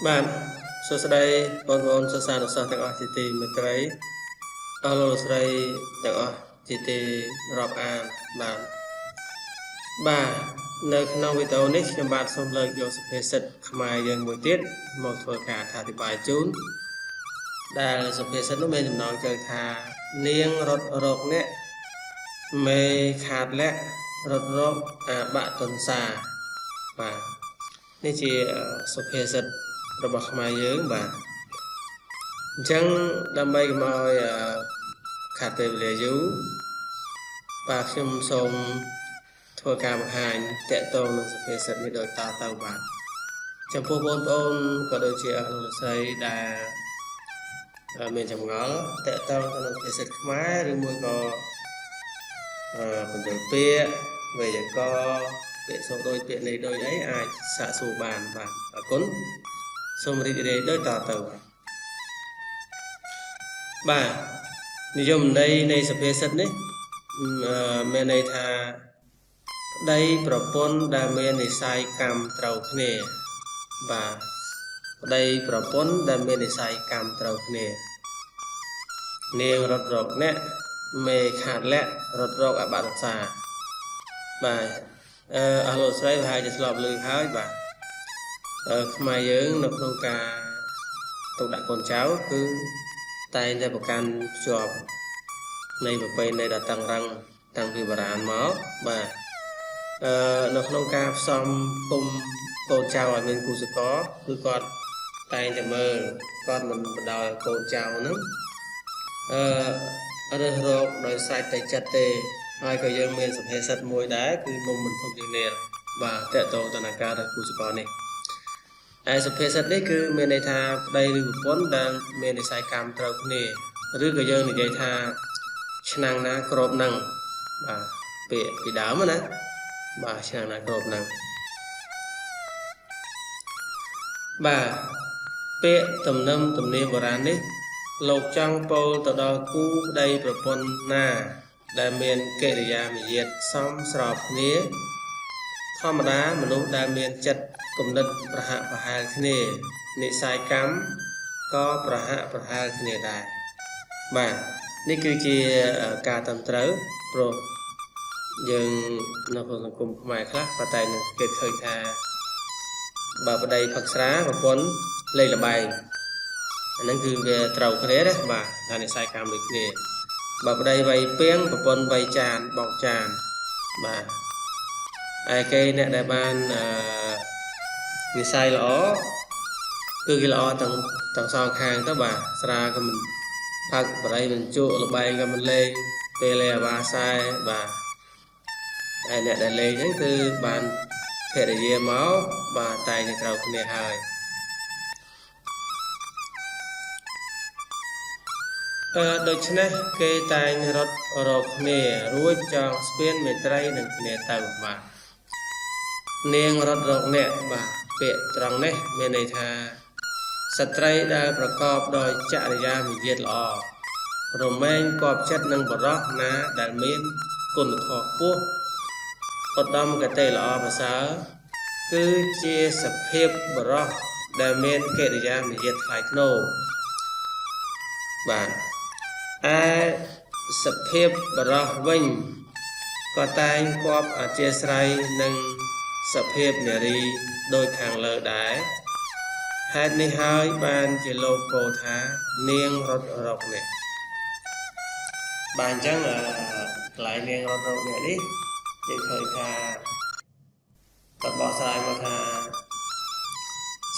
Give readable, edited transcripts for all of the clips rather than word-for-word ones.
Bạn, số đây còn số xa được saoទាំងở thì mình thấy alo đâyទាំងở thì rập an bạn ba nơiក្នុងវីដេអូនេះខ្ញុំបាទសូមលើកយកសុភាសិតខ្មែរយើងមួយទៀតមកធ្វើការអធិប្បាយជូនដែលសុភាសិតនោះមានចំណងជើងថានាងរត់រកអ្នកមេខាតលាក់រត់រកអាបាក់ទុនសាបាទនេះជាសុភាសិតរបស់ខ្មែរយើងបាទអញ្ចឹងដើម្បីកុំឲ្យខាត់ពេលវេលាយូរបាទខ្ញុំសូមធ្វើការបង្ហាញតកតងនឹងសុភាសិតនេះដោយតទៅបាទចំពោះបងប្អូនក៏ដូចជាអនុលោកស្រីដែលមានចម្ងល់តកតងទៅនឹងសុភាសិតខ្មែរឬមួយក៏បញ្ចូលពាក្យវេយ្យាករណ៍ពាក្យសូរដូចពាក្យន័យដូចអីអាចសាកសួរបានបាទអរគុណសូមរីករាយដោយតទៅបាទនិយមន័យនៃសុភាសិតនេះមានន័យថាប្តីប្រពន្ធដែលមាននិស្ស័យកម្មត្រូវគ្នាបាទប្តីប្រពន្ធដែលមាននិស្ស័យកម្មត្រូវគ្នានាងរត់រកអ្នកមេខាតលាក់រត់រកអបរសាបាទអស់លោកស្រីប្រហែលជាធ្លាប់ឮហើយបាទខ្មែរយើងនៅក្នុងការទុកដាក់កូនចៅគឺតែងតែប្រកាន់ភ្ជាប់នៃប្រពៃណីដ៏តឹងរ៉ឹងតាំងពីបុរាណមកបាទនៅក្នុងការផ្សំគុំកូនចៅឲ្យមានគូសកលគឺគាត់តែងតែមើលគាត់មិនបដ ாய் កូនចៅហ្នឹងរើសរកដោយស្រេចតែចិត្តទេហើយក៏យើងមានសុភាសិតមួយដែរគឺនំមិនធំជាងនាឡិបាទតកតងទៅនឹងការរើសគូសកលនេះឯសុភាសិតនេះគឺមានន័យថាប្តីឬប្រពន្ធដែលមាននិស្ស័យកម្មត្រូវគ្នាឬក៏យើងនិយាយថាឆ្នាំងណាក្របនឹងបាទពាក្យពីដើមណាបាទឆ្នាំងណាក្របនឹងបាទពាក្យទំនៀមបុរាណនេះលោកចង់ពោលទៅដល់គូប្តីប្រពន្ធណាដែលមានកិរិយាមាយាទសមស្របគ្នាធម្មតាមនុស្សដែលមានចិត្តគំនិតប្រហាក់ប្រហែលគ្នានិស្ស័យកម្មក៏ប្រហាក់ប្រហែលគ្នាដែរបាទនេះគឺជាការត្រឹមត្រូវព្រោះយើងនៅក្នុងសង្គមខ្មែរខ្លះក៏តែនឹងគេឃើញថាបើប្តីផឹកស្រាប្រពន្ធលេងល្បែងអាហ្នឹងគឺវាត្រូវគ្នាណាបាទថានិស្ស័យកម្មដូចគ្នាបើប្តីវ័យពីងប្រពន្ធវ័យចានបោកចានបាទឯគេអ្នកដែលបាននិស្ស័យល្អគឺគេល្អទាំងសងខាងទៅបាទស្រាក៏មិនផឹកបរិយមិនជក់ល្បែងក៏មិនលេងពេលលេងអាបាសែបាទឯអ្នកដែលលេងហ្នឹងគឺបានភរិយាមកបាទតែងតែត្រូវគ្នាហើយដូច្នេះគេតែងរត់រកគ្នារួចចងស្ពានមេត្រីនឹងគ្នាទៅបាទនាងរត់រកអ្នកបាទពាក្យត្រង់នេះមានន័យថាស្ត្រីដែលប្រកបដោយចរិយាមាយាទល្អរមែងគប់ចិត្តនឹងបរិសុទ្ធណាដែលមានគុណធម៌ខ្ពស់ឧត្តមគតិល្អប្រសើរគឺជាសភាពបរិសុទ្ធដែលមានកិរិយាមាយាទថ្លៃថ្នូរបាទឯសភាពបរិសុទ្ធវិញក៏តែងគប់អធិស្ឋ័យនឹងសភាពនារីដូចខាងលើដែរហេតុនេះហើយបានជាលោកពោលថានាងរត់រកនេះបាទអញ្ចឹងកន្លែងនាងរត់រកនេះនេះយើងឃើញថាគាត់បកស្រាយមកថា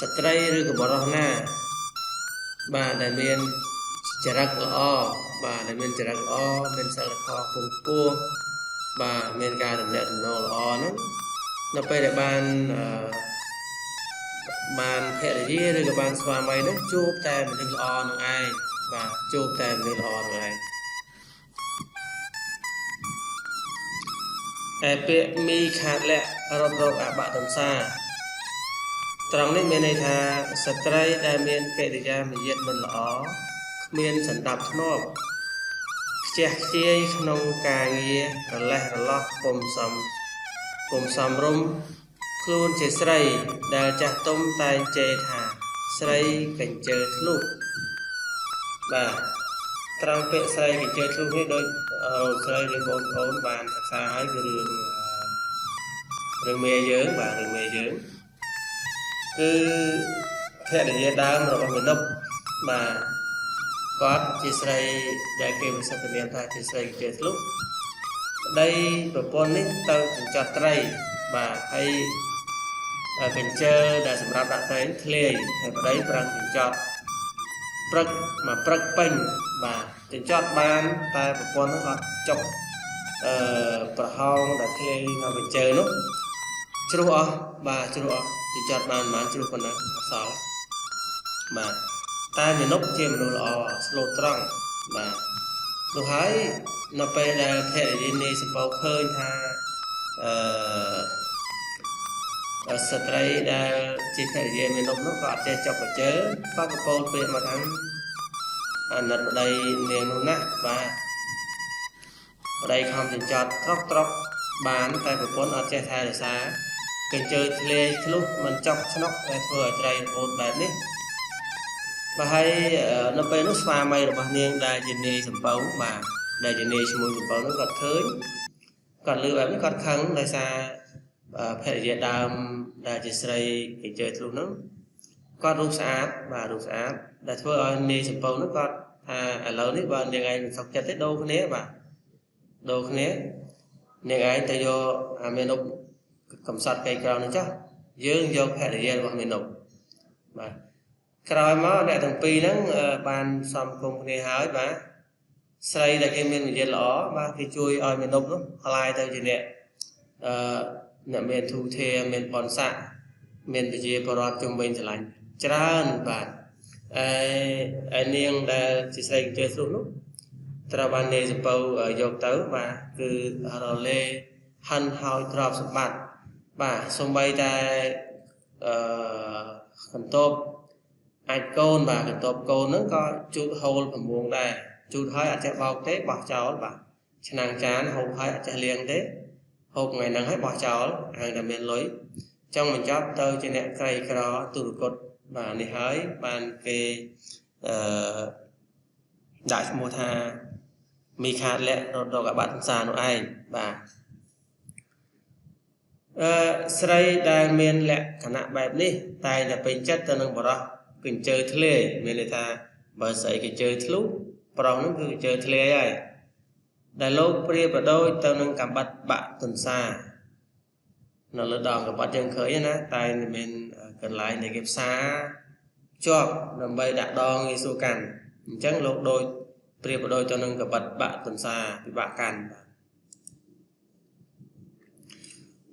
ស្ត្រីឬក៏បុរសណាបាទដែលមានចរិតល្អបាទដែលមានចរិតល្អមានសិលធម៌ខ្ពង់ខ្ពស់បាទមានការទំនាក់ទំនងល្អហ្នឹងនៅពេលដែលបានភរិយាឬក៏បានស្វាមីហ្នឹងជួបតែមនុស្សល្អនឹងឯងបាទជួបតែមនុស្សល្អនឹងឯងតែពាក្យមីខាតលាក់រត់រកអបទុនសាត្រង់នេះមានន័យថាស្ត្រីដែលមានកិរិយាមាយាទមិនល្អគ្មានសណ្ដាប់ធ្នាប់ខ្ជះខ្ជាយក្នុងការងាររលេះរលោះពុំសមរម្យខ្លួនជាស្រីដែលចាស់ទុំតែងជេរថា ស្រីកញ្ជើធ្លុះបាទត្រង់ពាក្យស្រីកញ្ជើធ្លុះនេះដូចស្រីឬបងប្អូនបានសិក្សាហើយគឺរឿងមេយើងបាទរឿងមេយើងគឺភរិយាដើមរបស់មាណពបាទគាត់ជាស្រីដែលគេវិសុទ្ធនាមថាជាស្រីកញ្ជើធ្លុះប្តីប្រពន្ធនេះទៅចិញ្ចត់ត្រីបាទហើយកញ្ជើដែលសម្រាប់ដាក់ត្រីធ្លាយហើយប្តីប្រឹងចិញ្ចត់ព្រឹកមកព្រឹកពេញបាទចិញ្ចត់បានតែប្រពន្ធនោះអត់ចុកប្រហោងដែលធ្លាយនៅកញ្ជើនោះជ្រុះអស់បាទជ្រុះអស់ចិញ្ចត់បានជ្រុះប៉ុណ្ណឹងអត់សល់បាទតែមាណពជាមនុស្សល្អស្លូតត្រង់បាទនោះហើយនៅពេលដែលភរិយានាយសម្បូរឃើញថាស្ត្រីដែលជាភរិយាមាណពនោះក៏អត់ចេះចុកកញ្ជើក៏ប្រពោលពាក្យមកថាអាណិតប្តីនាងនោះណាស់បាទប្តីខំចិញ្ចត់ត្រកបានតែប្រពន្ធអត់ចេះថែរក្សាកញ្ជើធ្លាយធ្លុះមិនចុកឆ្នុកតែធ្វើឲ្យត្រីអូនបែបនេះបាទហើយនៅពេលនោះស្វាមីរបស់នាងដែលជានាយសំពៅបាទដែលជានាយឈ្មោះសំពៅនោះគាត់ឃើញគាត់លឺបែបនេះគាត់ខឹងដោយសារភរិយាដើមដែលជាស្រីកញ្ជើធ្លុះនោះគាត់រូបស្អាតបាទរូបស្អាតដែលធ្វើឲ្យនាយសំពៅនោះគាត់ថាឥឡូវនេះបើនាងឯងមិនសុខចិត្តទេដូរគ្នាបាទដូរគ្នានាងឯងទៅយកអាមាណពកំសត់កៃក្រៅនេះចុះយើងយកភរិយារបស់មាណពបាទក្រោយមកអ្នកទាំងពីរហ្នឹងបានសំគុំគ្នាហើយបាទស្រីដែលគេមានវិញ្ញាណល្អបាទគេជួយឲ្យមាណពនោះក្លាយទៅជាអ្នកមានធូរធារមានបនស័កមានវិជាបរដ្ឋជុំវិញឆ្លាញ់ច្រើនបាទឯនាងដែលជាស្រីកញ្ជើធ្លុះនោះត្រូវបាននាយសំពៅយកទៅបាទគឺរលេហិនហើយទ្រព្យសម្បត្តិបាទសូម្បីតែកន្ទប់អាចកូនបាទកន្ទប់កូនហ្នឹងក៏ជូតហូល6ដែរជូតហើយអត់ចេះបោកទេបោះចោលបាទឆ្នាំងចានហូបហើយអត់ចេះលាងទេហូបថ្ងៃហ្នឹងហើយបោះចោលហើយតែមានលុយចង់បញ្ចប់ទៅជាអ្នកក្រីក្រទុរគតបាទនេះហើយបានគេដាក់ឈ្មោះថាមីខាតលៈរកអបតសានោះឯងបាទស្រីដែលមានលក្ខណៈបែបនេះតែតែពេញចិត្តទៅនឹងបរោះកញ្ជើធ្លាយមានន័យថាបើស្អីកញ្ជើធ្លុះប្រុសនោះគឺកញ្ជើធ្លាយហើយដែលលោកព្រាបដូចទៅនឹងកំបិតបាក់ទន្សានៅលើដងកំបិតយើងឃើញណាតែមានកន្លែងដែលគេផ្សារជាប់ដើម្បីដាក់ដងងាយស្រួលកាន់អញ្ចឹងលោកដូចព្រាបដូចទៅនឹងកំបិតបាក់ទន្សាពិបាកកាន់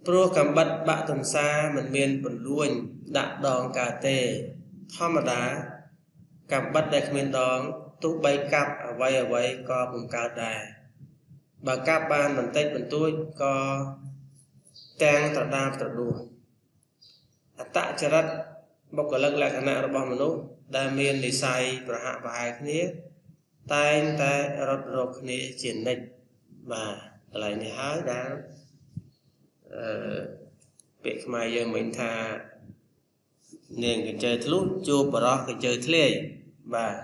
ព្រោះកំបិតបាក់ទន្សាមិនមានពន្លួញដាក់ដងកើតទេធម្មតាកំបិតដែលគ្មានដងទោះបីកាប់អ្វីក៏ពុំកើតដែរបើកាប់បានបន្តិចបន្តួចក៏ទាំងត្រដាបត្រដួសអត្តចរិតបុគ្គលិកលក្ខណៈរបស់មនុស្សដែលមាននិស្ស័យប្រហាក់ប្រហែលគ្នាតែងតែរត់រកគ្នាជានិច្ចបាទកន្លែងនេះហើយដែលពាក្យខ្មែរយើងមិញថានាងកញ្ជើធ្លុះជួបបរោះកញ្ជើធ្លាយបាទ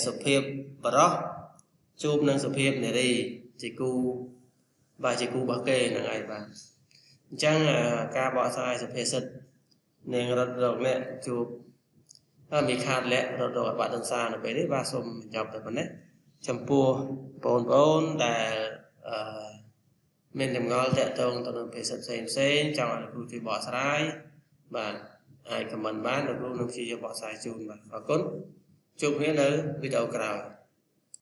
សុភាពបរោះជួបនឹងសុភាពនារីជាគូបាទជាគូរបស់គេហ្នឹងឯងបាទអញ្ចឹងការបកស្រាយសុភាសិតនាងរត់រកអ្នកជួបមីខាតលៈរត់រកអបតន្សានៅពេលនេះបាទសូមបញ្ចប់តែប៉ុណ្ណេះចំពោះបងប្អូនដែលមានចម្ងល់តាក់ទងទៅនឹងភាសាផ្សេងចង់ឲ្យលោកគ្រូជួយបកស្រាយបាទអាចខមមិនបានលោកគ្រូនឹងព្យាយាមបកស្រាយជូនបាទអរគុណជួបគ្នានៅវីដេអូក្រោយ